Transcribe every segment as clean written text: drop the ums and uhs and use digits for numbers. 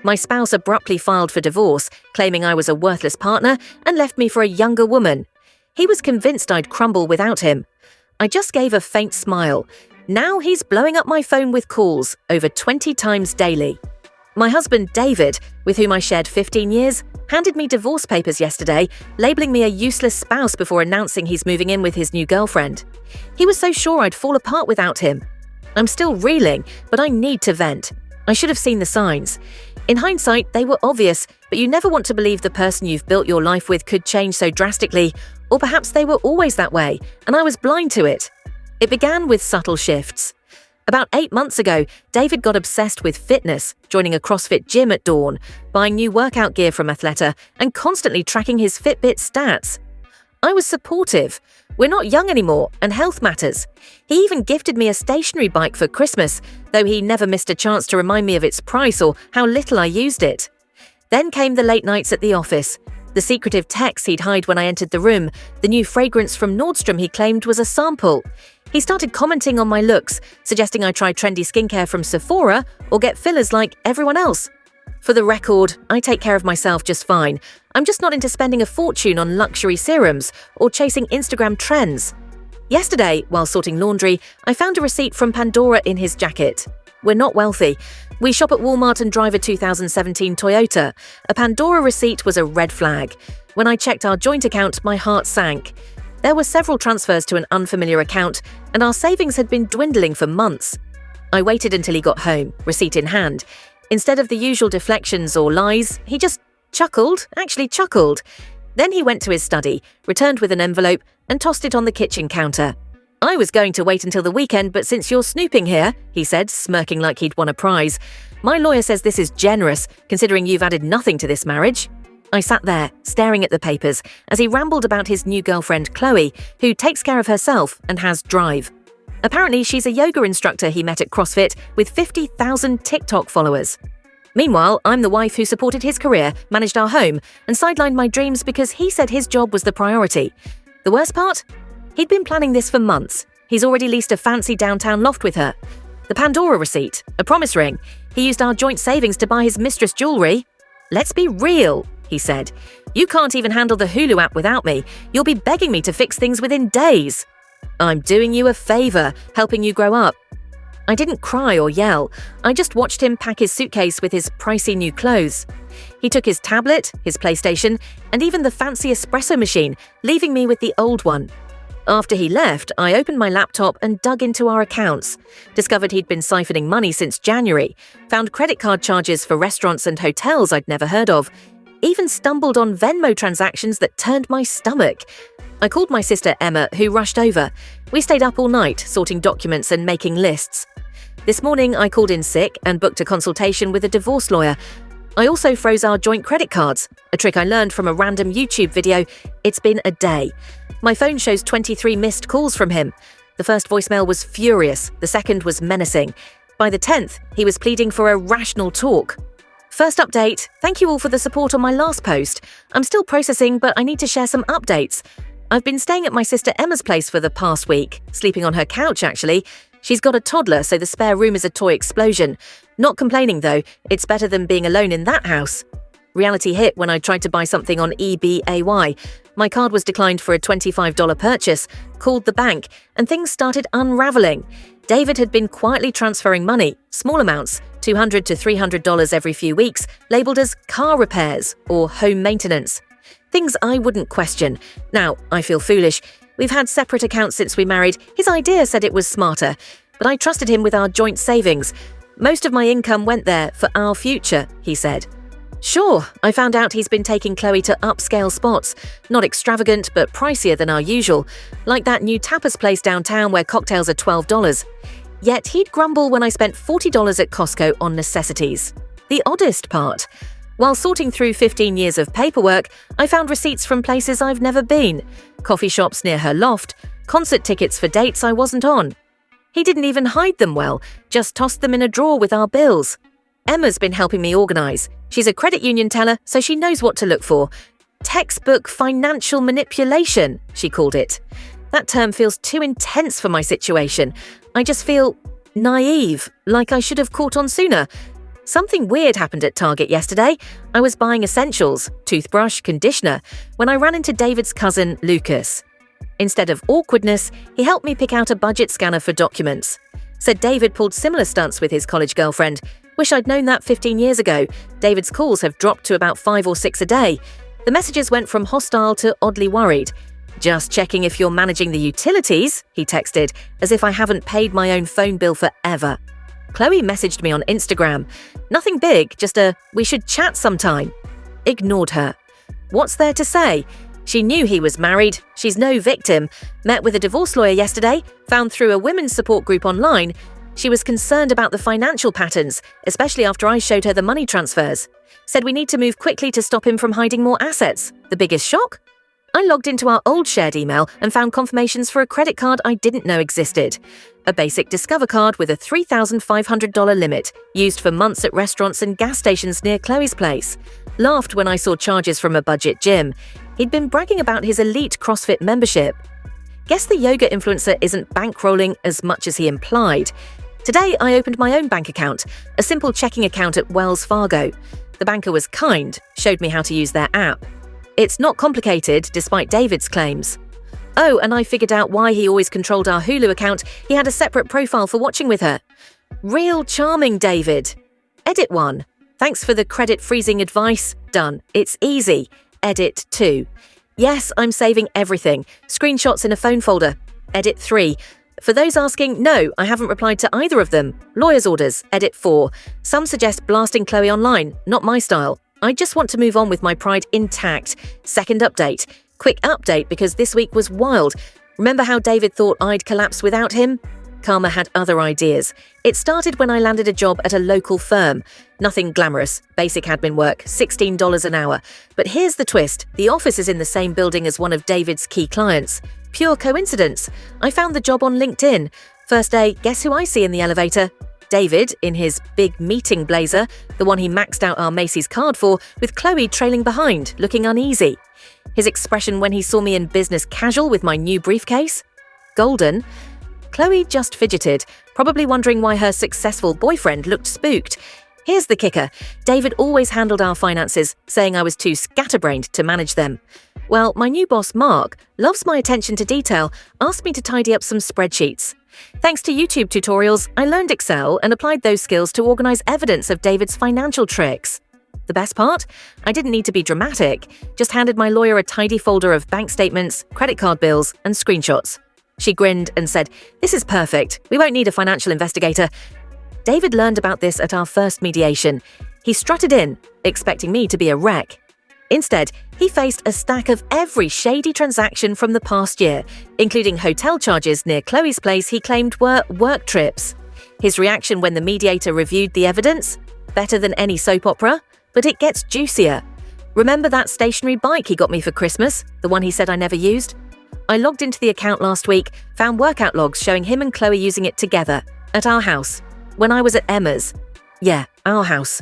My spouse abruptly filed for divorce, claiming I was a worthless partner and left me for a younger woman. He was convinced I'd crumble without him. I just gave a faint smile. Now he's blowing up my phone with calls, over 20 times daily. My husband, David, with whom I shared 15 years, handed me divorce papers yesterday, labeling me a useless spouse before announcing he's moving in with his new girlfriend. He was so sure I'd fall apart without him. I'm still reeling, but I need to vent. I should have seen the signs. In hindsight, they were obvious, but you never want to believe the person you've built your life with could change so drastically, or perhaps they were always that way, and I was blind to it. It began with subtle shifts. About 8 months ago, David got obsessed with fitness, joining a CrossFit gym at dawn, buying new workout gear from Athleta, and constantly tracking his Fitbit stats. I was supportive. We're not young anymore, and health matters. He even gifted me a stationary bike for Christmas, though he never missed a chance to remind me of its price or how little I used it. Then came the late nights at the office, the secretive texts he'd hide when I entered the room, the new fragrance from Nordstrom he claimed was a sample. He started commenting on my looks, suggesting I try trendy skincare from Sephora or get fillers like everyone else. For the record, I take care of myself just fine. I'm just not into spending a fortune on luxury serums or chasing Instagram trends. Yesterday, while sorting laundry, I found a receipt from Pandora in his jacket. We're not wealthy. We shop at Walmart and drive a 2017 Toyota. A Pandora receipt was a red flag. When I checked our joint account, my heart sank. There were several transfers to an unfamiliar account, and our savings had been dwindling for months. I waited until he got home, receipt in hand. Instead of the usual deflections or lies, he just chuckled. Then he went to his study, returned with an envelope, and tossed it on the kitchen counter. I was going to wait until the weekend, but since you're snooping here, he said, smirking like he'd won a prize. My lawyer says this is generous, considering you've added nothing to this marriage. I sat there, staring at the papers, as he rambled about his new girlfriend, Chloe, who takes care of herself and has drive. Apparently, she's a yoga instructor he met at CrossFit with 50,000 TikTok followers. Meanwhile, I'm the wife who supported his career, managed our home, and sidelined my dreams because he said his job was the priority. The worst part? He'd been planning this for months. He's already leased a fancy downtown loft with her. The Pandora receipt, a promise ring. He used our joint savings to buy his mistress jewelry. Let's be real, he said. You can't even handle the Hulu app without me. You'll be begging me to fix things within days. I'm doing you a favor, helping you grow up. I didn't cry or yell. I just watched him pack his suitcase with his pricey new clothes. He took his tablet, his PlayStation, and even the fancy espresso machine, leaving me with the old one. After he left, I opened my laptop and dug into our accounts. Discovered he'd been siphoning money since January. Found credit card charges for restaurants and hotels I'd never heard of. Even stumbled on Venmo transactions that turned my stomach. I called my sister Emma, who rushed over. We stayed up all night, sorting documents and making lists. This morning, I called in sick and booked a consultation with a divorce lawyer. I also froze our joint credit cards, a trick I learned from a random YouTube video. It's been a day. My phone shows 23 missed calls from him. The first voicemail was furious, the second was menacing. By the 10th, he was pleading for a rational talk. First update, thank you all for the support on my last post. I'm still processing, but I need to share some updates. I've been staying at my sister Emma's place for the past week, sleeping on her couch actually. She's got a toddler, so the spare room is a toy explosion. Not complaining though, it's better than being alone in that house. Reality hit when I tried to buy something on eBay. My card was declined for a $25 purchase, called the bank, and things started unraveling. David had been quietly transferring money, small amounts, $200 to $300 every few weeks, labeled as car repairs or home maintenance. Things I wouldn't question. Now, I feel foolish. We've had separate accounts since we married. His idea said it was smarter, but I trusted him with our joint savings. Most of my income went there for our future, he said. Sure, I found out he's been taking Chloe to upscale spots, not extravagant but pricier than our usual, like that new tapas place downtown where cocktails are $12. Yet he'd grumble when I spent $40 at Costco on necessities. The oddest part. While sorting through 15 years of paperwork, I found receipts from places I've never been, coffee shops near her loft, concert tickets for dates I wasn't on. He didn't even hide them well, just tossed them in a drawer with our bills. Emma's been helping me organize. She's a credit union teller, so she knows what to look for. Textbook financial manipulation, she called it. That term feels too intense for my situation. I just feel naive, like I should have caught on sooner. Something weird happened at Target yesterday. I was buying essentials, toothbrush, conditioner, when I ran into David's cousin, Lucas. Instead of awkwardness, he helped me pick out a budget scanner for documents. Said David pulled similar stunts with his college girlfriend. Wish I'd known that 15 years ago. David's calls have dropped to about 5 or 6 a day. The messages went from hostile to oddly worried. Just checking if you're managing the utilities, he texted, as if I haven't paid my own phone bill forever. Chloe messaged me on Instagram. Nothing big, just a, we should chat sometime. Ignored her. What's there to say? She knew he was married, she's no victim, met with a divorce lawyer yesterday, found through a women's support group online. She was concerned about the financial patterns, especially after I showed her the money transfers. Said we need to move quickly to stop him from hiding more assets. The biggest shock? I logged into our old shared email and found confirmations for a credit card I didn't know existed. A basic Discover card with a $3,500 limit, used for months at restaurants and gas stations near Chloe's place. Laughed when I saw charges from a budget gym. He'd been bragging about his elite CrossFit membership. Guess the yoga influencer isn't bankrolling as much as he implied. Today, I opened my own bank account, a simple checking account at Wells Fargo. The banker was kind, showed me how to use their app. It's not complicated, despite David's claims. Oh, and I figured out why he always controlled our Hulu account. He had a separate profile for watching with her. Real charming, David. Edit 1. Thanks for the credit freezing advice. Done. It's easy. Edit 2. Yes, I'm saving everything. Screenshots in a phone folder. Edit 3. For those asking, no, I haven't replied to either of them. Lawyer's orders. Edit 4. Some suggest blasting Chloe online. Not my style. I just want to move on with my pride intact. Second update. Quick update because this week was wild. Remember how David thought I'd collapse without him? Karma had other ideas. It started when I landed a job at a local firm. Nothing glamorous, basic admin work, $16 an hour. But here's the twist. The office is in the same building as one of David's key clients. Pure coincidence. I found the job on LinkedIn. First day, guess who I see in the elevator? David, in his big meeting blazer, the one he maxed out our Macy's card for, with Chloe trailing behind, looking uneasy. His expression when he saw me in business casual with my new briefcase? Golden. Chloe just fidgeted, probably wondering why her successful boyfriend looked spooked. Here's the kicker. David always handled our finances, saying I was too scatterbrained to manage them. Well, my new boss, Mark, loves my attention to detail, asked me to tidy up some spreadsheets. Thanks to YouTube tutorials, I learned Excel and applied those skills to organize evidence of David's financial tricks. The best part? I didn't need to be dramatic, just handed my lawyer a tidy folder of bank statements, credit card bills, and screenshots. She grinned and said, "This is perfect. We won't need a financial investigator." David learned about this at our first mediation. He strutted in, expecting me to be a wreck. Instead, he faced a stack of every shady transaction from the past year, including hotel charges near Chloe's place he claimed were work trips. His reaction when the mediator reviewed the evidence? Better than any soap opera, but it gets juicier. Remember that stationary bike he got me for Christmas, the one he said I never used? I logged into the account last week, found workout logs showing him and Chloe using it together, at our house, when I was at Emma's. Yeah, our house.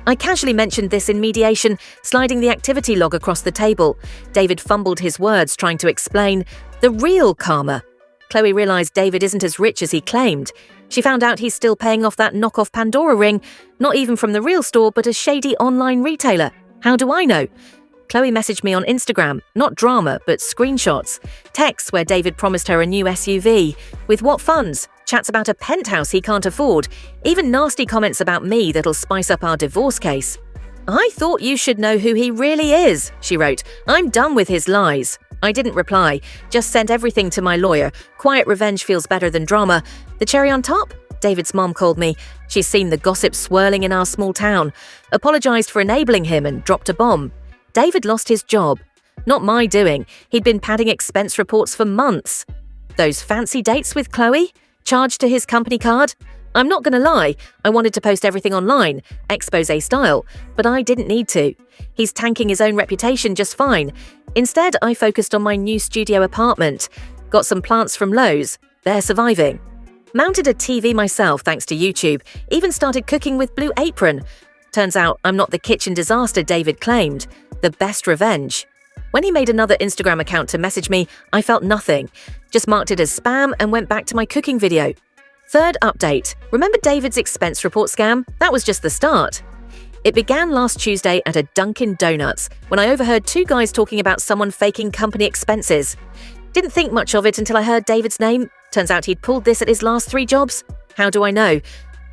I casually mentioned this in mediation, sliding the activity log across the table. David fumbled his words, trying to explain the real karma. Chloe realized David isn't as rich as he claimed. She found out he's still paying off that knockoff Pandora ring, not even from the real store, but a shady online retailer. How do I know? Chloe messaged me on Instagram, not drama, but screenshots. Texts where David promised her a new SUV. With what funds? Chats about a penthouse he can't afford. Even nasty comments about me that'll spice up our divorce case. "I thought you should know who he really is," she wrote. "I'm done with his lies." I didn't reply, just sent everything to my lawyer. Quiet revenge feels better than drama. The cherry on top? David's mom called me. She's seen the gossip swirling in our small town. Apologized for enabling him and dropped a bomb. David lost his job. Not my doing. He'd been padding expense reports for months. Those fancy dates with Chloe? Charged to his company card? I'm not gonna lie, I wanted to post everything online, expose style, but I didn't need to. He's tanking his own reputation just fine. Instead, I focused on my new studio apartment. Got some plants from Lowe's. They're surviving. Mounted a TV myself thanks to YouTube. Even started cooking with Blue Apron. Turns out I'm not the kitchen disaster David claimed. The best revenge. When he made another Instagram account to message me, I felt nothing. Just marked it as spam and went back to my cooking video. Third update. Remember David's expense report scam? That was just the start. It began last Tuesday at a Dunkin' Donuts when I overheard two guys talking about someone faking company expenses. Didn't think much of it until I heard David's name. Turns out he'd pulled this at his last 3 jobs. How do I know?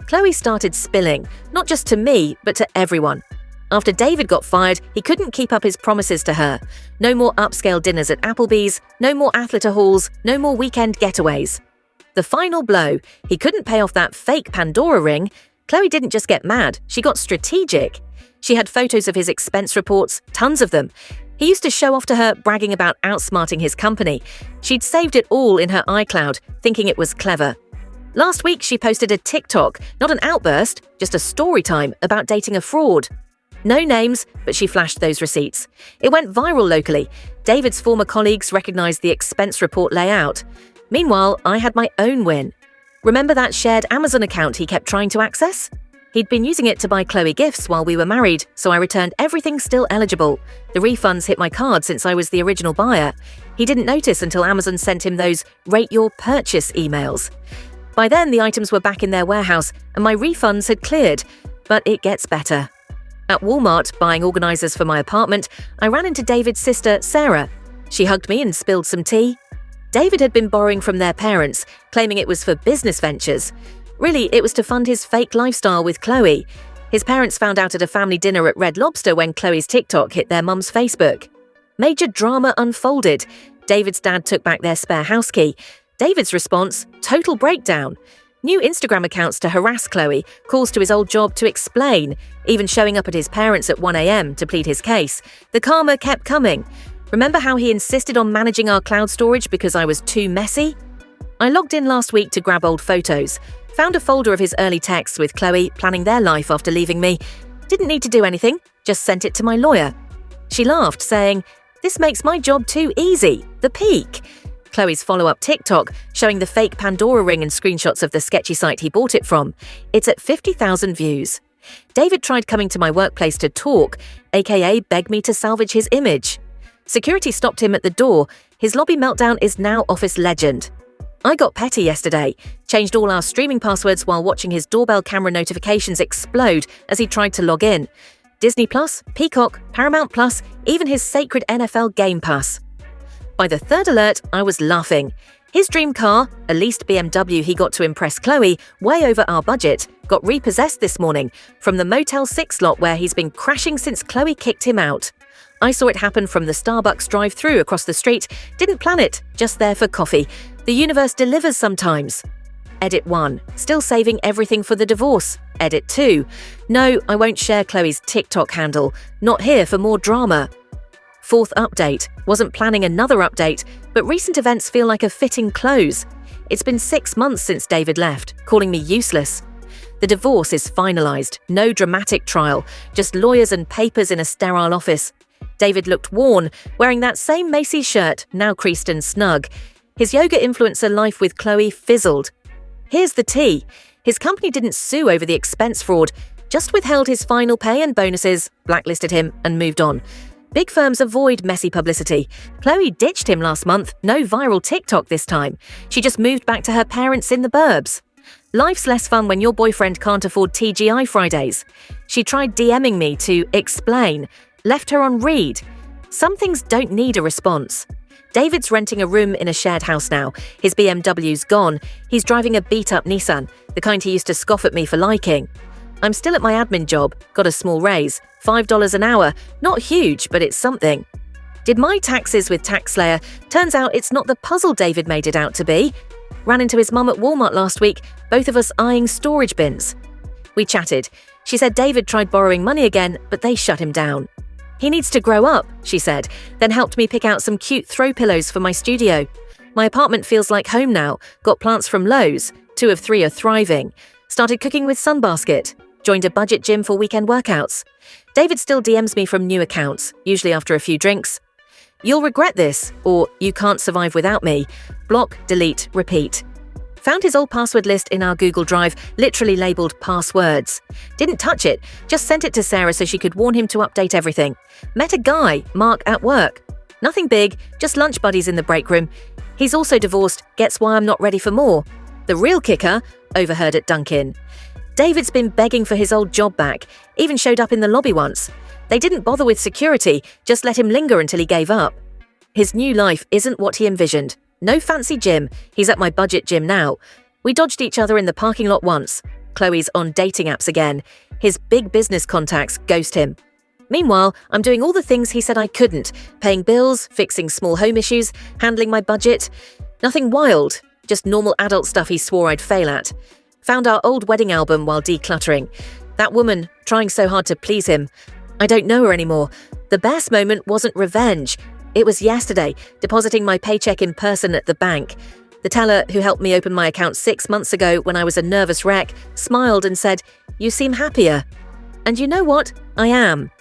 Chloe started spilling, not just to me, but to everyone. After David got fired, he couldn't keep up his promises to her. No more upscale dinners at Applebee's, no more athleta halls, no more weekend getaways. The final blow, he couldn't pay off that fake Pandora ring. Chloe didn't just get mad, she got strategic. She had photos of his expense reports, tons of them. He used to show off to her, bragging about outsmarting his company. She'd saved it all in her iCloud, thinking it was clever. Last week, she posted a TikTok, not an outburst, just a story time about dating a fraud. No names, but she flashed those receipts. It went viral locally. David's former colleagues recognized the expense report layout. Meanwhile, I had my own win. Remember that shared Amazon account he kept trying to access? He'd been using it to buy Chloe gifts while we were married, so I returned everything still eligible. The refunds hit my card since I was the original buyer. He didn't notice until Amazon sent him those rate your purchase emails. By then, the items were back in their warehouse and my refunds had cleared. But it gets better. At Walmart, buying organizers for my apartment, I ran into David's sister, Sarah. She hugged me and spilled some tea. David had been borrowing from their parents, claiming it was for business ventures. Really, it was to fund his fake lifestyle with Chloe. His parents found out at a family dinner at Red Lobster when Chloe's TikTok hit their mum's Facebook. Major drama unfolded. David's dad took back their spare house key. David's response, total breakdown. New Instagram accounts to harass Chloe, calls to his old job to explain, even showing up at his parents at 1 a.m. to plead his case. The karma kept coming. Remember how he insisted on managing our cloud storage because I was too messy? I logged in last week to grab old photos. Found a folder of his early texts with Chloe planning their life after leaving me. Didn't need to do anything, just sent it to my lawyer. She laughed, saying, "This makes my job too easy. The peak." Chloe's follow-up TikTok showing the fake Pandora ring and screenshots of the sketchy site he bought it from. It's at 50,000 views. David tried coming to my workplace to talk, aka beg me to salvage his image. Security stopped him at the door. His lobby meltdown is now office legend. I got petty yesterday, changed all our streaming passwords while watching his doorbell camera notifications explode as he tried to log in. Disney Plus, Peacock, Paramount Plus, even his sacred NFL Game Pass. By the third alert, I was laughing. His dream car, a leased BMW he got to impress Chloe, way over our budget, got repossessed this morning from the Motel 6 lot where he's been crashing since Chloe kicked him out. I saw it happen from the Starbucks drive-thru across the street. Didn't plan it, just there for coffee. The universe delivers sometimes. Edit 1. Still saving everything for the divorce. Edit 2. No, I won't share Chloe's TikTok handle. Not here for more drama. Fourth update. Wasn't planning another update, but recent events feel like a fitting close. It's been 6 months since David left, calling me useless. The divorce is finalized. No dramatic trial, just lawyers and papers in a sterile office. David looked worn, wearing that same Macy's shirt, now creased and snug. His yoga influencer life with Chloe fizzled. Here's the tea. His company didn't sue over the expense fraud, just withheld his final pay and bonuses, blacklisted him, and moved on. Big firms avoid messy publicity. Chloe ditched him last month, no viral TikTok this time. She just moved back to her parents in the burbs. Life's less fun when your boyfriend can't afford TGI Fridays. She tried DMing me to explain, left her on read. Some things don't need a response. David's renting a room in a shared house now. His BMW's gone. He's driving a beat-up Nissan, the kind he used to scoff at me for liking. I'm still at my admin job, got a small raise, $5 an hour. Not huge, but it's something. Did my taxes with TaxSlayer? Turns out it's not the puzzle David made it out to be. Ran into his mum at Walmart last week, both of us eyeing storage bins. We chatted. She said David tried borrowing money again, but they shut him down. He needs to grow up, she said, then helped me pick out some cute throw pillows for my studio. My apartment feels like home now, got plants from Lowe's, 2 of 3 are thriving. Started cooking with Sunbasket, joined a budget gym for weekend workouts. David still DMs me from new accounts, usually after a few drinks. You'll regret this, or you can't survive without me. Block, delete, repeat. Found his old password list in our Google Drive, literally labelled passwords. Didn't touch it, just sent it to Sarah so she could warn him to update everything. Met a guy, Mark, at work. Nothing big, just lunch buddies in the break room. He's also divorced, gets why I'm not ready for more. The real kicker, overheard at Dunkin'. David's been begging for his old job back, even showed up in the lobby once. They didn't bother with security, just let him linger until he gave up. His new life isn't what he envisioned. No fancy gym, he's at my budget gym now. We dodged each other in the parking lot once. Chloe's on dating apps again. His big business contacts ghost him. Meanwhile, I'm doing all the things he said I couldn't, paying bills, fixing small home issues, handling my budget. Nothing wild, just normal adult stuff he swore I'd fail at. Found our old wedding album while decluttering. That woman, trying so hard to please him. I don't know her anymore. The best moment wasn't revenge. It was yesterday, depositing my paycheck in person at the bank. The teller, who helped me open my account 6 months ago when I was a nervous wreck, smiled and said, "You seem happier." And you know what? I am.